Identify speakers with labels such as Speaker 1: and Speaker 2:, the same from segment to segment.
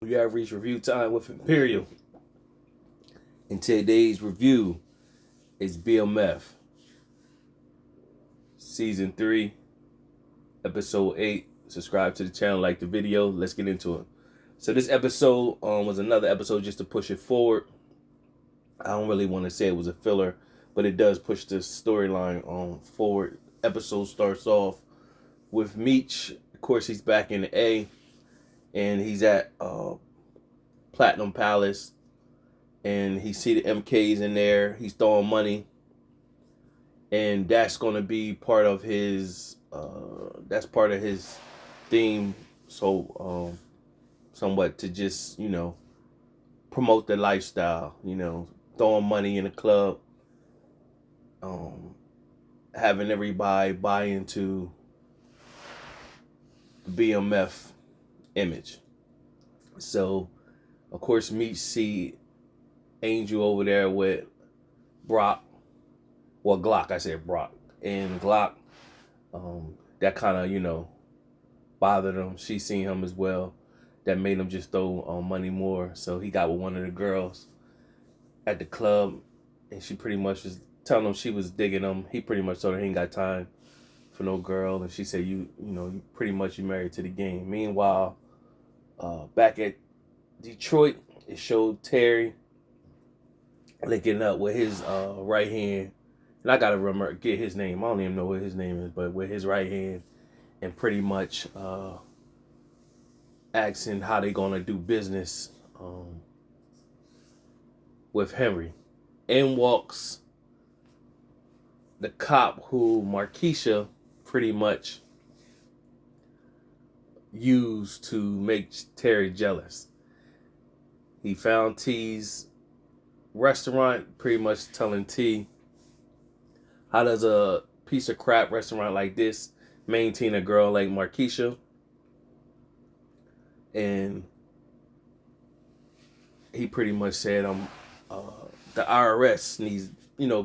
Speaker 1: We have reached review time with Imperial. And today's review is BMF, Season 3, Episode 8. Subscribe to the channel, like the video. Let's get into it. So this episode was another episode just to push it forward. I don't really want to say it was a filler, but it does push the storyline forward. Episode starts off with Meech. Of course, he's back in the A, and he's at Platinum Palace, and he see the MKs in there. He's throwing money, and that's going to be part of his. That's part of his theme. So, somewhat to just promote the lifestyle. Throwing money in the club, having everybody buy into the BMF image. So, of course, Meech see Angel over there with Brock. Well, Glock, I said Brock. And Glock, that kind of, bothered him. She seen him as well. That made him just throw money more. So he got with one of the girls at the club, and she pretty much was telling him she was digging him. He pretty much told her he ain't got time for no girl, and she said, you pretty much you married to the game. Meanwhile, back at Detroit, it showed Terry linking up with his right hand, and I gotta remember get his name. I don't even know what his name is, but with his right hand, and pretty much asking how they gonna do business with Henry. In walks the cop who Markeisha pretty much used to make Terry jealous. He found T's restaurant, pretty much telling T, how does a piece of crap restaurant like this maintain a girl like Markeisha? And he pretty much said, the IRS needs,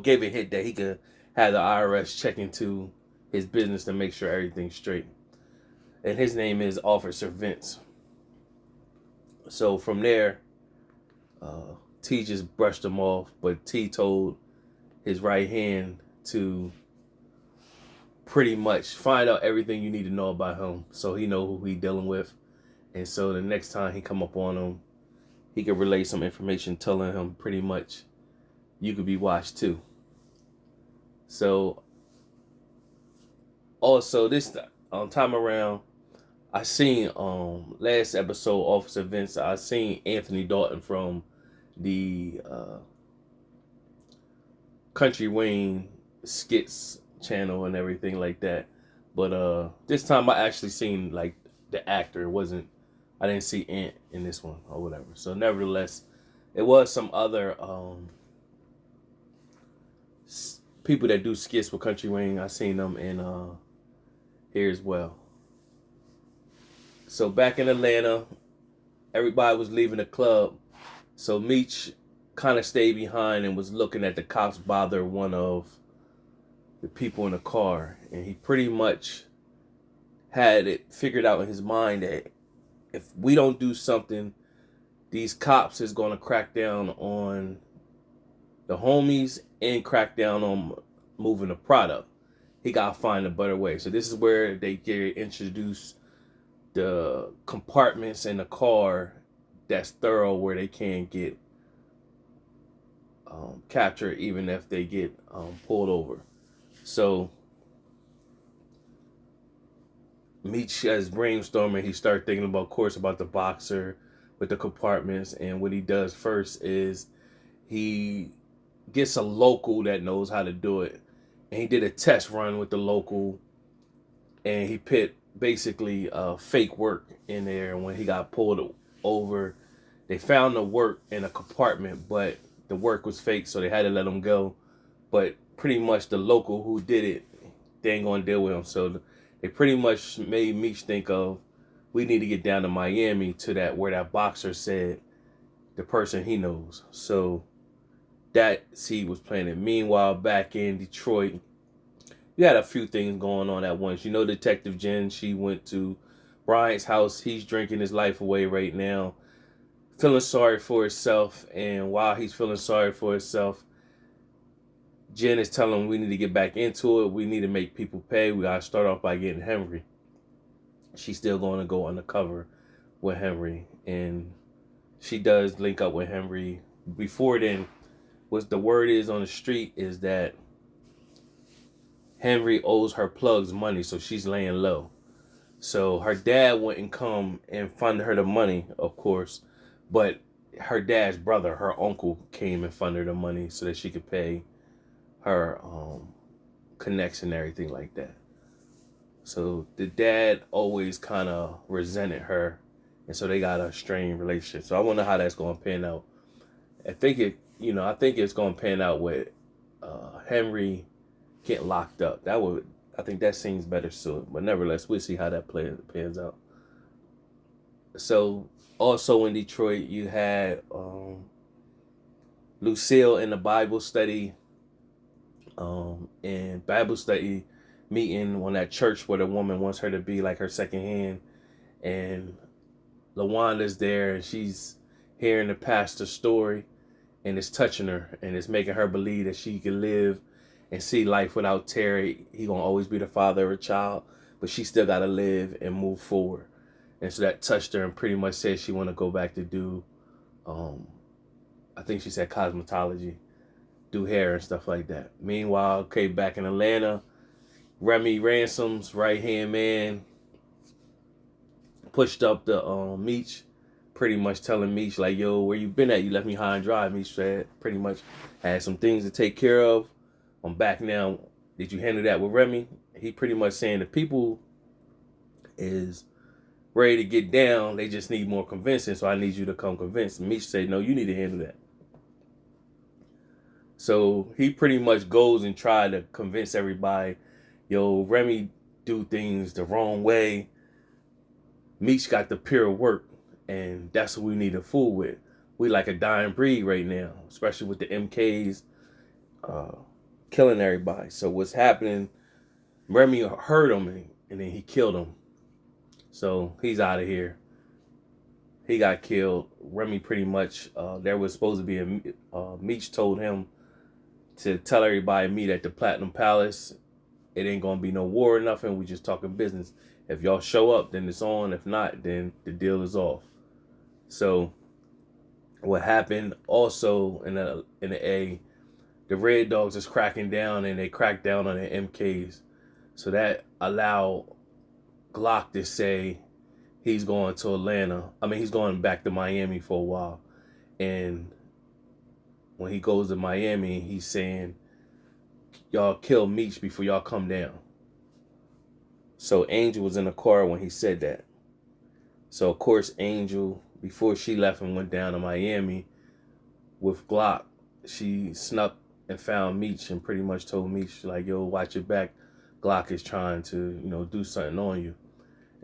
Speaker 1: gave a hint that he could have the IRS check into his business to make sure everything's straight. And his name is Officer Vince. So from there, T just brushed him off, but T told his right hand to pretty much find out everything you need to know about him so he know who he dealing with. And so the next time he come up on him, he could relay some information telling him pretty much you could be watched too. So also this time around, I seen last episode Officer Vince, I seen Anthony Dalton from the Country Wayne skits channel and everything like that. But this time I actually seen like the actor. It wasn't, I didn't see Ant in this one or whatever. So nevertheless, it was some other people that do skits with Country Wayne. I seen them in here as well. So back in Atlanta, everybody was leaving the club. So Meech kind of stayed behind and was looking at the cops bother one of the people in the car. And he pretty much had it figured out in his mind that if we don't do something, these cops is going to crack down on the homies and crack down on moving the product. He got to find a better way. So this is where they get introduced the compartments in the car that's thorough, where they can't get captured even if they get pulled over. So Meech as brainstorming, he started thinking about, of course, about the boxer with the compartments. And what he does first is he gets a local that knows how to do it. And he did a test run with the local, and he put basically fake work in there. And when he got pulled over, they found the work in a compartment, but the work was fake, so they had to let him go. But pretty much the local who did it, they ain't gonna deal with him. So they pretty much made Meech think of, we need to get down to Miami to that where that boxer said the person he knows. So that seed was planted. Meanwhile, back in Detroit, you had a few things going on at once. Detective Jen, she went to Bryant's house. He's drinking his life away right now. feeling sorry for himself. And while he's feeling sorry for himself, Jen is telling him we need to get back into it. We need to make people pay. We gotta start off by getting Henry. She's still going to go undercover with Henry, and she does link up with Henry. Before then, what the word is on the street is that Henry owes her plugs money, so she's laying low. So her dad wouldn't come and fund her the money, of course, but her dad's brother, her uncle, came and funded her the money so that she could pay her connection and everything like that. So the dad always kind of resented her, and so they got a strained relationship. So I wonder how that's going to pan out. I think I think it's going to pan out with Henry getting locked up. I think that seems better soon. But nevertheless, we'll see how that pans out. So also in Detroit, you had Lucille in the Bible study, and Bible study meeting on that church where the woman wants her to be like her second hand, and LaWanda's there, and she's hearing the pastor's story, and it's touching her, and it's making her believe that she can live and see life without Terry. He gonna always be the father of her child, but she still gotta live and move forward. And so that touched her, and pretty much said she want to go back to do, I think she said cosmetology, do hair and stuff like that. Meanwhile, okay, back in Atlanta, Remy Ransom's right hand man pushed up the Meech, pretty much telling Meech like, "Yo, where you been at? You left me high and dry." Meech said, pretty much, had some things to take care of. I'm back now. Did you handle that with Remy? He pretty much saying the people is ready to get down. They just need more convincing, so I need you to come convince. Meech said, "No, you need to handle that." So he pretty much goes and try to convince everybody, "Yo, Remy do things the wrong way. Meech got the pure work, and that's what we need to fool with. We like a dying breed right now, especially with the MKs killing everybody." So what's happening? Remy hurt him, and then he killed him. So he's out of here. He got killed. Remy pretty much, there was supposed to be Meech told him to tell everybody meet at the Platinum Palace. It ain't gonna be no war or nothing. We just talking business. If y'all show up, then it's on. If not, then the deal is off. So what happened also in the Red Dogs is cracking down, and they crack down on the MKs. So that allowed Glock to say he's going to Atlanta. I mean, he's going back to Miami for a while. And when he goes to Miami, he's saying, "Y'all kill Meech before y'all come down." So Angel was in the car when he said that. So of course Angel, before she left and went down to Miami with Glock, she snuck and found Meech and pretty much told Meech like, "Yo, watch your back. Glock is trying to, do something on you."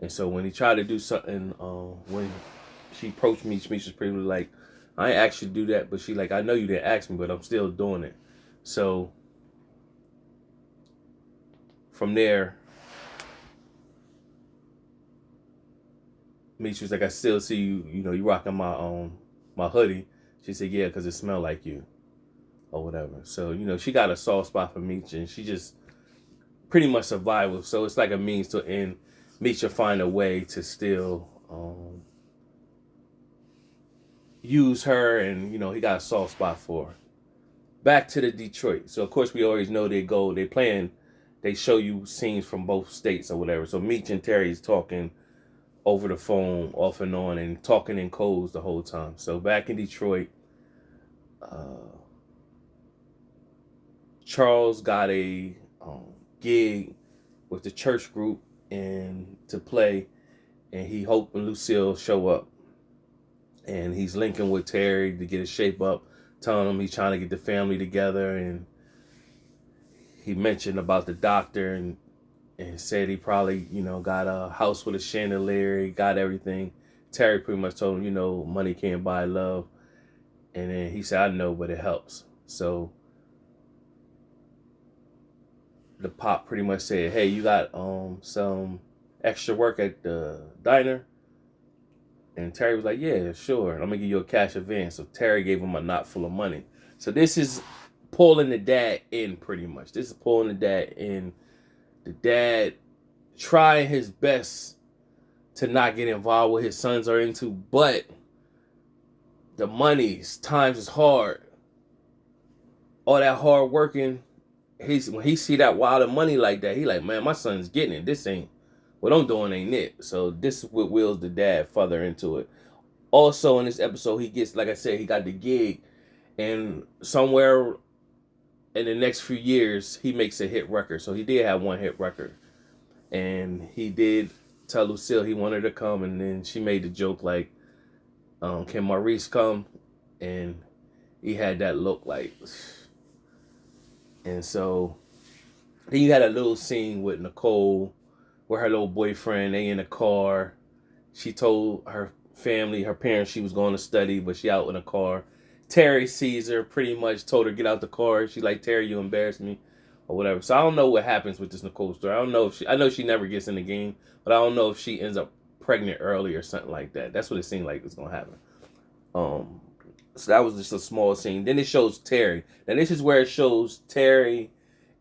Speaker 1: And so when he tried to do something, when she approached Meech, Meech was pretty like, "I ain't asked you to do that," but she like, "I know you didn't ask me, but I'm still doing it." So from there, Meech was like, "I still see you, you rocking my hoodie." She said, "Yeah, because it smelled like you," or whatever. So, she got a soft spot for Meech, and she just pretty much survived. So it's like a means to end. Meech will find a way to still use her, and, he got a soft spot for her. Back to the Detroit. So, of course, we always know they show you scenes from both states or whatever. So Meech and Terry's talking over the phone off and on and talking in codes the whole time. So back in Detroit, Charles got a gig with the church group and to play, and he hoped Lucille show up. And he's linking with Terry to get his shape up, telling him he's trying to get the family together. And he mentioned about the doctor and said he probably, got a house with a chandelier, he got everything. Terry pretty much told him, money can't buy love. And then he said, "I know, but it helps." So the pop pretty much said, "Hey, you got some extra work at the diner?" And Terry was like, yeah, sure. I'm going to give you a cash advance. So Terry gave him a knot full of money. So this is pulling the dad in pretty much. This is pulling the dad in. The dad trying his best to not get involved with his sons are into, but the money, times is hard. All that hard working, when he see that wild of money like that, he like, man, my son's getting it. This ain't what I'm doing, ain't it? So this is what wheels the dad further into it. Also in this episode, he gets, like I said, he got the gig, and somewhere in the next few years, he makes a hit record. So he did have one hit record, and he did tell Lucille he wanted to come, and then she made the joke like, can Maurice come? And he had that look like, and so then you had a little scene with Nicole, with her little boyfriend. They in the car. She told her family, her parents, she was going to study, but she out in a car. Terry sees her, pretty much told her get out the car. She's like, Terry, you embarrassed me, or whatever. So I don't know what happens with this Nicole story. I don't know if I know she never gets in the game, but I don't know if she ends up pregnant early or something like that. That's what it seemed like was gonna happen. So that was just a small scene. Then it shows Terry. Now this is where it shows Terry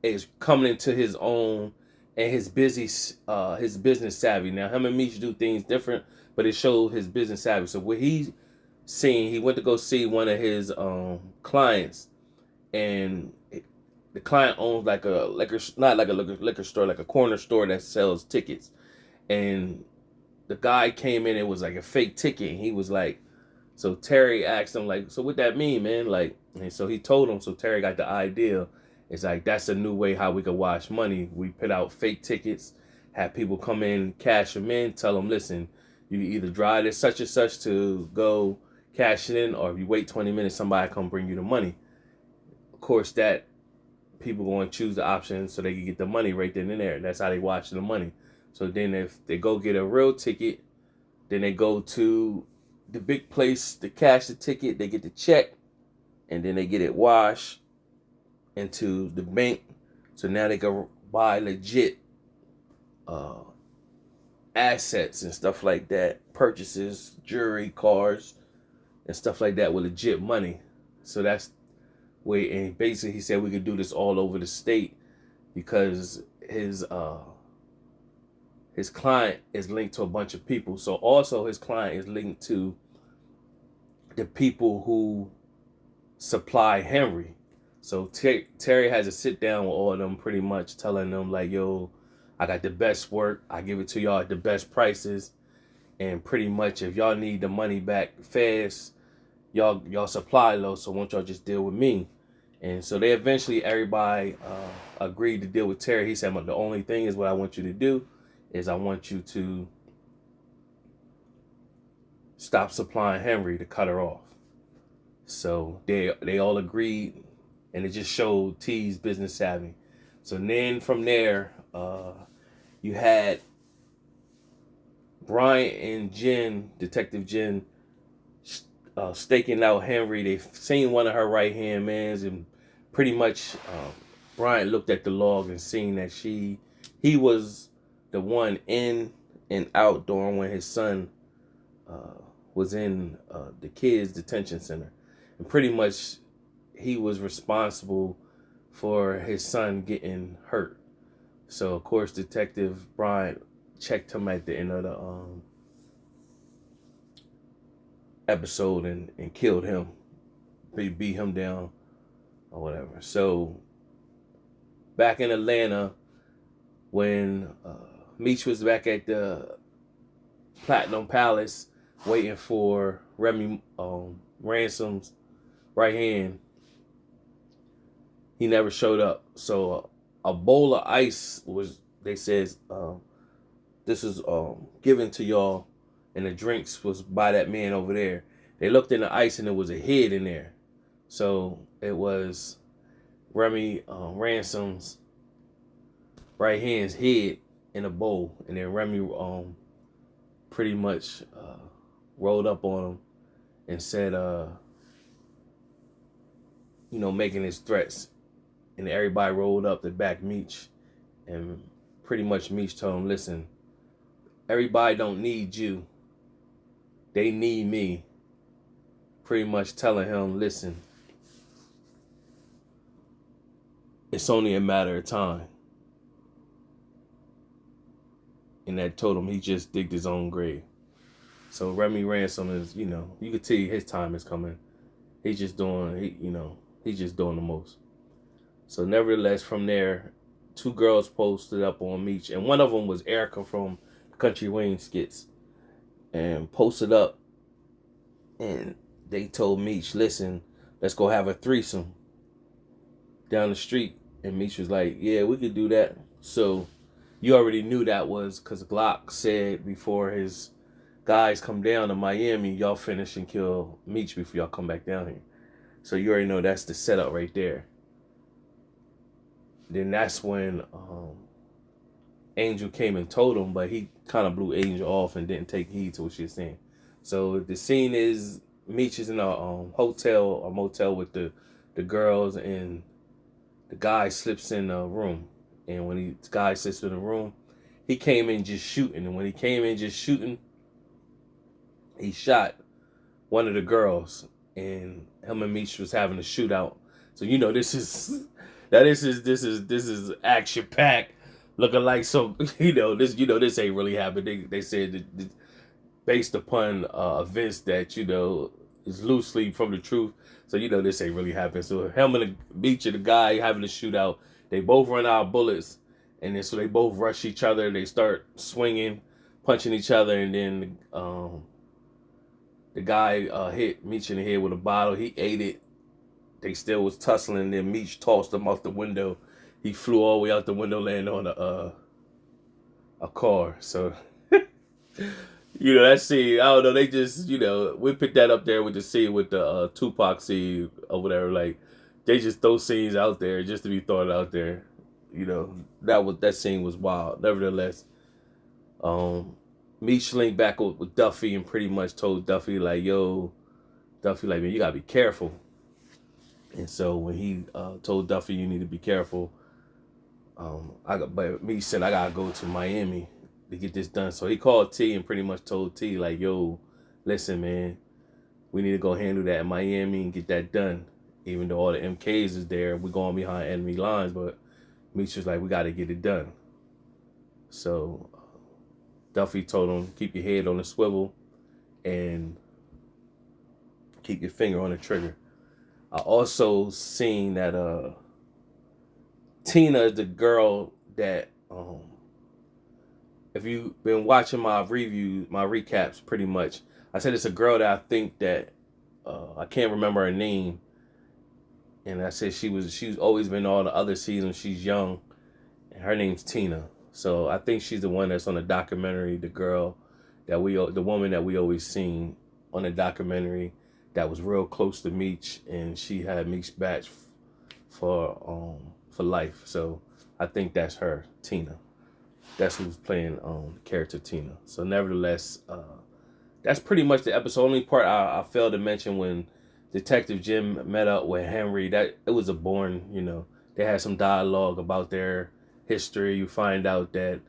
Speaker 1: is coming into his own and his business savvy. Now him and Meech do things different, but it showed his business savvy. So what he's seeing, he went to go see one of his clients, and the client owns like a liquor, not like a liquor store, like a corner store that sells tickets. And the guy came in, it was like a fake ticket. And he was like, so Terry asked him like, so what that mean, man? Like, and so he told him. So Terry got the idea. It's like, that's a new way how we could wash money. We put out fake tickets, have people come in, cash them in, tell them, listen, you either drive this such and such to go cash it in, or if you wait 20 minutes, somebody come bring you the money. Of course, that people going to choose the option so they can get the money right then and there. That's how they watch the money. So then if they go get a real ticket, then they go to the big place to cash the ticket, they get the check, and then they get it washed into the bank. So now they can buy legit assets and stuff like that, purchases, jewelry, cars, and stuff like that with legit money. So that's where, and basically he said we could do this all over the state because his client is linked to a bunch of people. So also his client is linked to the people who supply Henry. So Terry has to sit down with all of them, pretty much telling them like, yo, I got the best work. I give it to y'all at the best prices. And pretty much if y'all need the money back fast, y'all supply low. So won't y'all just deal with me? And so they eventually, everybody agreed to deal with Terry. He said, the only thing is what I want you to do is I want you to stop supplying Henry, to cut her off. So they all agreed, and it just showed T's business savvy. So then from there, you had Brian and Jen, Detective Jen, staking out Henry. They seen one of her right hand mans, and pretty much Brian looked at the log and seen that he was the one in and out during when his son was in the kids detention center, and pretty much he was responsible for his son getting hurt. So of course Detective Brian checked him at the end of the episode and killed him, beat him down or whatever. So back in Atlanta, when Meech was back at the Platinum Palace waiting for Remy Ransom's right hand, he never showed up. So a bowl of ice was, they says, this is given to y'all, and the drinks was by that man over there. They looked in the ice and there was a head in there. So it was Remy Ransom's right hand's head in a bowl, and then Remy pretty much rolled up on him and said, making his threats, and everybody rolled up to back Meech, and pretty much Meech told him, listen, everybody don't need you. they need me, pretty much telling him, listen, it's only a matter of time. And that told him he just digged his own grave. So Remy Ransom is, you could tell his time is coming. He's just doing, he's just doing the most. So nevertheless, from there, 2 girls posted up on Meech, and one of them was Erica from Country Wayne Skits, and posted up, and they told Meech, listen, let's go have a threesome down the street. And Meech was like, yeah, we could do that. So you already knew that was because Glock said before his guys come down to Miami, y'all finish and kill Meech before y'all come back down here. So you already know that's the setup right there. Then that's when Angel came and told him, but he kind of blew Angel off and didn't take heed to what she was saying. So the scene is Meech is in a hotel or motel with the girls, and the guy slips in a room. And when the guy slips in the room, he came in just shooting. And when he came in just shooting, he shot one of the girls, and him and Meech was having a shootout. So this is this is action packed, looking like some this ain't really happened. They said that based upon events that is loosely from the truth. So this ain't really happened. So him and the Meech and the guy having a shootout, they both run out of bullets, and then so they both rush each other. They start swinging, punching each other, and then the guy hit Meech in the head with a bottle. He ate it. They still was tussling. Then Meech tossed him out the window. He flew all the way out the window, landing on a car. So that scene, I don't know. They just we picked that up there with the scene with the Tupac scene or whatever. Like they just throw scenes out there just to be thrown out there. That scene was wild. Nevertheless, Meech linked back with Duffy and pretty much told Duffy like, yo, Duffy, like, man, you gotta be careful. And so when he told Duffy you need to be careful, but Meech said I gotta go to Miami to get this done. So he called T and pretty much told T like, yo, listen, man, we need to go handle that in Miami and get that done. Even though all the MKs is there, we're going behind enemy lines, but Meech was like, we gotta get it done. So Duffy told him, keep your head on the swivel and keep your finger on the trigger. I also seen that Tina is the girl that if you've been watching my reviews, my recaps pretty much, I said it's a girl that I think that I can't remember her name. And I said she's always been all the other seasons. She's young. And her name's Tina. So I think she's the one that's on the documentary, the woman that we always seen on the documentary that was real close to Meech, and she had Meech batch for life. So I think that's her, Tina. That's who's playing the character Tina. So nevertheless, that's pretty much the episode. Only part I failed to mention when Detective Jim met up with Henry, that it was a boring, they had some dialogue about their history. You find out that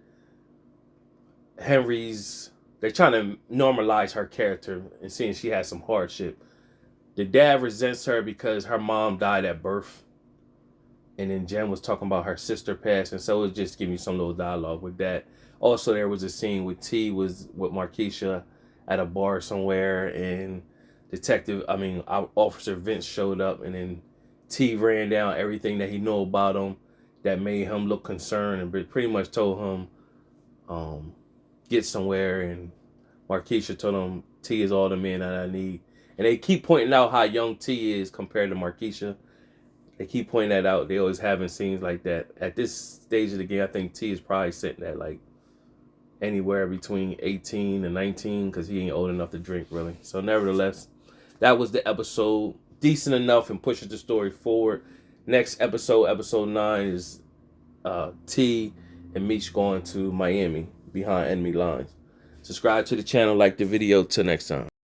Speaker 1: they're trying to normalize her character and seeing she has some hardship. The dad resents her because her mom died at birth. And then Jen was talking about her sister passing. So it just gave me some little dialogue with that. Also, there was a scene with T was with Markeisha at a bar somewhere, and Officer Vince showed up, and then T ran down everything that he knew about him that made him look concerned, and pretty much told him get somewhere. And Markeisha told him T is all the man that I need. And they keep pointing out how young T is compared to Markeisha. They keep pointing that out. They always having scenes like that. At this stage of the game, I think T is probably sitting at like anywhere between 18 and 19 because he ain't old enough to drink, really. So nevertheless, that was the episode. Decent enough and pushes the story forward. Next episode, episode 9, is T and Meech going to Miami behind enemy lines. Subscribe to the channel, like the video. Till next time.